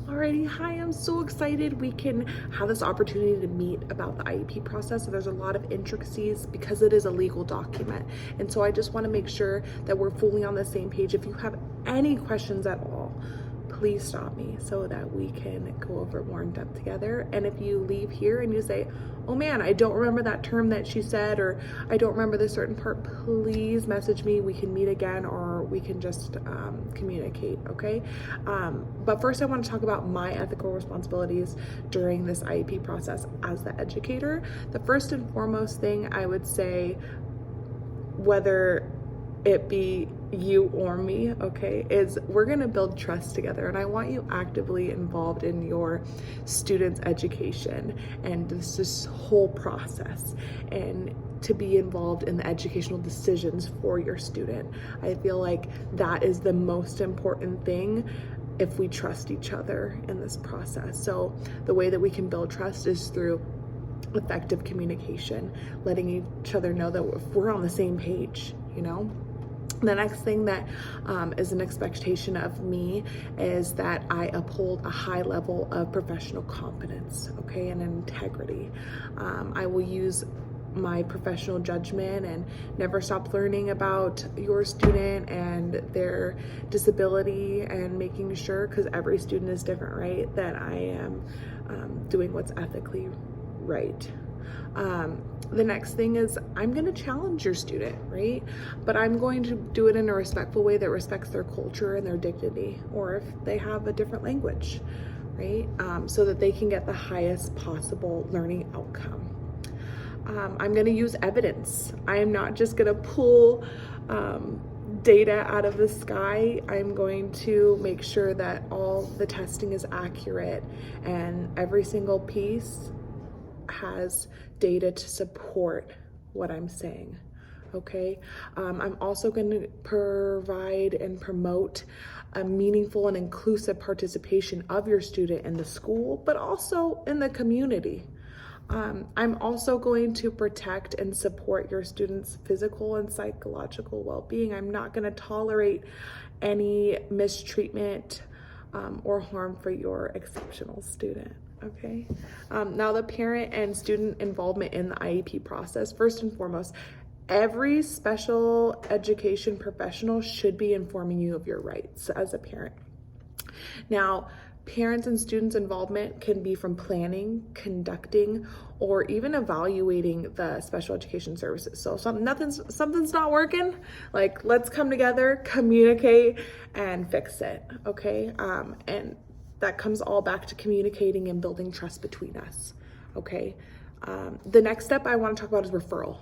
Alrighty, hi, I'm so excited we can have this opportunity to meet about the IEP process. So there's a lot of intricacies because it is a legal document. And so I just want to make sure that we're fully on the same page. If you have any questions at all, please stop me so that we can go over more in depth together. And if you leave here and you say, oh man, I don't remember that term that she said, or I don't remember this certain part, please message me. We can meet again, or we can just communicate, okay? But first I want to talk about my ethical responsibilities during this IEP process as the educator. The first and foremost thing I would say, whether it be you or me, okay, is we're going to build trust together, and I want you actively involved in your students' education and this whole process, and to be involved in the educational decisions for your student. I feel like that is the most important thing if we trust each other in this process. So the way that we can build trust is through effective communication, letting each other know that we're on the same page, you know? The next thing that is an expectation of me is that I uphold a high level of professional competence, okay, and integrity. I will use my professional judgment and never stop learning about your student and their disability, and making sure, because every student is different, right, that I am doing what's ethically right. The next thing is I'm going to challenge your student, right? But I'm going to do it in a respectful way that respects their culture and their dignity, or if they have a different language, right? So that they can get the highest possible learning outcome. I'm going to use evidence. I am not just going to pull data out of the sky. I'm going to make sure that all the testing is accurate and every single piece has data to support what I'm saying, okay? I'm also going to provide and promote a meaningful and inclusive participation of your student in the school, but also in the community. I'm also going to protect and support your students' physical and psychological well-being. I'm not going to tolerate any mistreatment or harm for your exceptional student. Okay. Now the parent and student involvement in the IEP process. First and foremost, every special education professional should be informing you of your rights as a parent. Now, parents and students' involvement can be from planning, conducting, or even evaluating the special education services. So something's not working, like, let's come together, communicate, and fix it, okay? And that comes all back to communicating and building trust between us, okay? The next step I want to talk about is referral.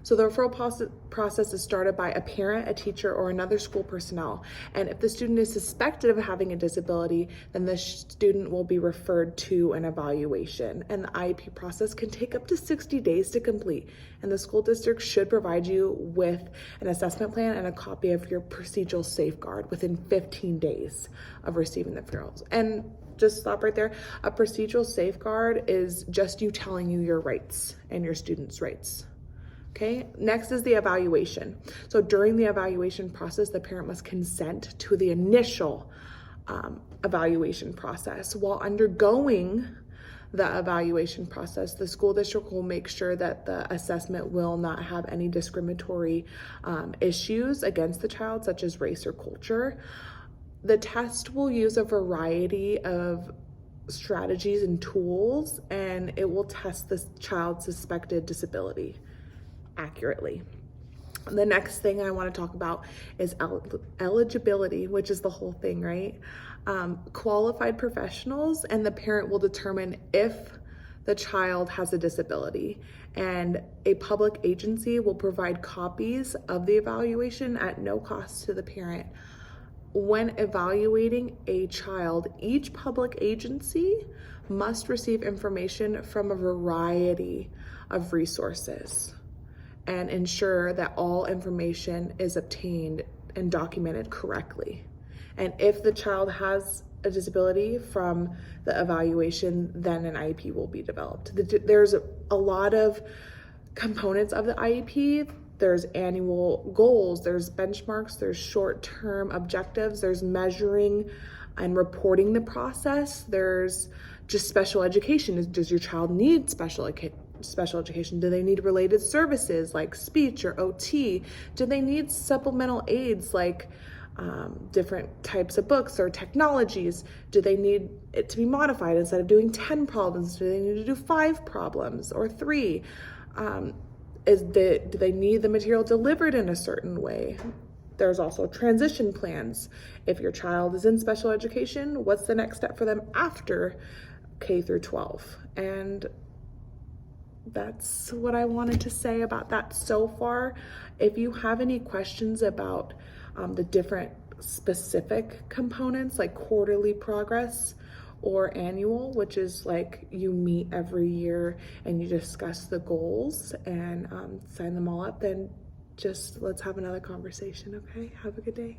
So the referral process is started by a parent, a teacher, or another school personnel. And if the student is suspected of having a disability, then the student will be referred to an evaluation. And the IEP process can take up to 60 days to complete. And the school district should provide you with an assessment plan and a copy of your procedural safeguard within 15 days of receiving the referrals. And just stop right there. A procedural safeguard is just you telling you your rights and your students' rights. Okay, next is the evaluation. So during the evaluation process, the parent must consent to the initial evaluation process. While undergoing the evaluation process, the school district will make sure that the assessment will not have any discriminatory issues against the child, such as race or culture. The test will use a variety of strategies and tools, and it will test the child's suspected disability accurately. The next thing I want to talk about is eligibility, which is the whole thing, right? Qualified professionals and the parent will determine if the child has a disability, and a public agency will provide copies of the evaluation at no cost to the parent. When evaluating a child, each public agency must receive information from a variety of resources and ensure that all information is obtained and documented correctly. And if the child has a disability from the evaluation, then an IEP will be developed. There's a lot of components of the IEP. There's annual goals, there's benchmarks, there's short-term objectives, there's measuring and reporting the process. There's just special education. Does your child need special education? Do they need related services like speech or OT? Do they need supplemental aids like different types of books or technologies? Do they need it to be modified? Instead of doing 10 problems, do they need to do 5 problems or 3? Do they need the material delivered in a certain way? There's also transition plans. If your child is in special education, what's the next step for them after K through 12? And that's what I wanted to say about that so far. If you have any questions about the different specific components like quarterly progress or annual, which is like you meet every year and you discuss the goals and sign them all up, then just let's have another conversation, okay? Have a good day.